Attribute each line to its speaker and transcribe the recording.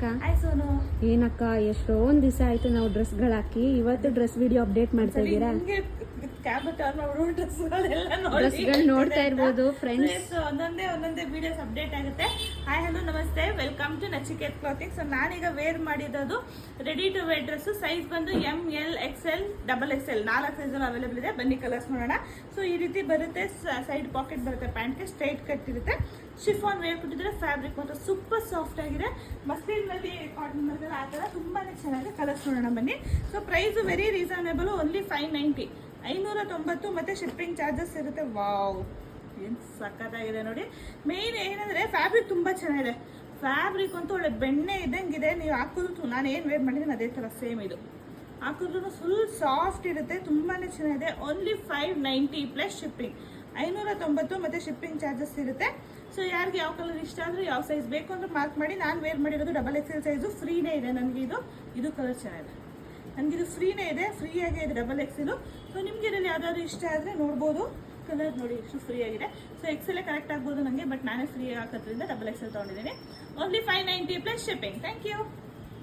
Speaker 1: Hi Sonu.
Speaker 2: ಏನಕ್ಕ ಎಷ್ಟೊಂದ್ ದಿವಸ ಆಯ್ತು ನಾವು ಡ್ರೆಸ್ಗಳು ಹಾಕಿ. ಇವತ್ತು ಡ್ರೆಸ್ ವಿಡಿಯೋ ಅಪ್ಡೇಟ್ ಮಾಡ್ತಾ ಇದ್ದೀರಾ? ಡ್ರೆಸ್ಗಳು ನೋಡ್ತಾ ಇರ್ಬೋದು ಫ್ರೆಂಡ್ಸ್.
Speaker 1: ಒಂದೊಂದೇ ವಿಡಿಯೋಸ್ ಅಪ್ಡೇಟ್ ಆಗುತ್ತೆ. ಹಾಯ್ ಹಲೋ ನಮಸ್ತೆ, welcome to Nachiket clothing. So ನಾನೀಗ ವೇರ್ ಮಾಡಿರೋದು ready to wear dress. Size ಬಂದು ML XL XXL 4 size available ಇದೆ. ಬನ್ನಿ ಕಲರ್ಸ್ ನೋಡೋಣ. ಸೊ ಈ ರೀತಿ ಬರುತ್ತೆ, ಸೈಡ್ ಪಾಕೆಟ್ ಬರುತ್ತೆ, ಪ್ಯಾಂಟ್ಗೆ ಸ್ಟ್ರೈಟ್ ಕಟ್ ಇರುತ್ತೆ. ಶಿಫಾನ್ ವೇರ್ ಕೊಟ್ಟಿದ್ರೆ ಫ್ಯಾಬ್ರಿಕ್ ಮಾತ್ರ ಸೂಪರ್ ಸಾಫ್ಟ್ ಆಗಿದೆ. ಮಸ್ಲಿನ್ ನಲ್ಲಿ ಕಾಟನ್ ಮೇಲೆ ಆ ಥರ ತುಂಬಾನೇ ಚೆನ್ನಾಗಿದೆ. ಕಲರ್ಸ್ ನೋಡೋಣ ಬನ್ನಿ. So price very reasonable, only 590, 590 ಮತ್ತೆ ಶಿಪ್ಪಿಂಗ್ ಚಾರ್ಜಸ್ ಇರುತ್ತೆ. ವಾವ್, ಏನು ಸಖತ್ತಾಗಿದೆ ನೋಡಿ. ಮೇನ್ ಏನಂದ್ರೆ ಫ್ಯಾಬ್ರಿಕ್ ತುಂಬಾ ಚೆನ್ನಾಗಿದೆ. ಫ್ಯಾಬ್ರಿಕ್ ಅಂತೂ ಒಳ್ಳೆ ಬೆಣ್ಣೆ ಇದ್ದಂಗಿದೆ. ನೀವು ಹಾಕಿದ್ರು, ನಾನು ಏನು ವೇರ್ ಮಾಡಿದ್ದೀನಿ ಅದೇ ಥರ ಸೇಮ್ ಇದು ಹಾಕಿದ್ರು ಫುಲ್ ಸಾಫ್ಟ್ ಇರುತ್ತೆ. ತುಂಬಾನೇ ಚೆನ್ನಾಗಿದೆ. ಓನ್ಲಿ 590 ಪ್ಲಸ್ ಶಿಪ್ಪಿಂಗ್, 590 ಮತ್ತೆ ಶಿಪ್ಪಿಂಗ್ ಚಾರ್ಜಸ್ ಇರುತ್ತೆ. ಸೊ ಯಾರಿಗೆ ಯಾವ ಕಲರ್ ಇಷ್ಟ ಆದರೆ ಯಾವ ಸೈಜ್ ಬೇಕು ಅಂದ್ರೆ ಮಾರ್ಕ್ ಮಾಡಿ. ನಾನು ವೇರ್ ಮಾಡಿರೋದು XXL ಸೈಜು. ಫ್ರೀನೇ ಇದೆ ನನಗೆ. ಇದು ಕಲರ್ ಚೆನ್ನಾಗಿದೆ. ನನಗಿದು ಫ್ರೀನೇ ಇದೆ, ಫ್ರೀಯಾಗೇ ಇದೆ XXL. ಸೊ ನಿಮ್ಗೆ ಇದರಲ್ಲಿ ಯಾವ್ದಾದ್ರು ಇಷ್ಟ ಆದರೆ ನೋಡ್ಬೋದು. ಕಲರ್ ನೋಡಿ ಎಷ್ಟು ಫ್ರೀ ಆಗಿದೆ. ಸೊ XL ಕರೆಕ್ಟ್ ಆಗ್ಬೋದು ನನಗೆ, ಬಟ್ ನಾನೇ ಫ್ರೀ ಹಾಕೋದ್ರಿಂದ XXL ತೊಗೊಂಡಿದ್ದೀನಿ. Only 590 plus shipping. Thank you.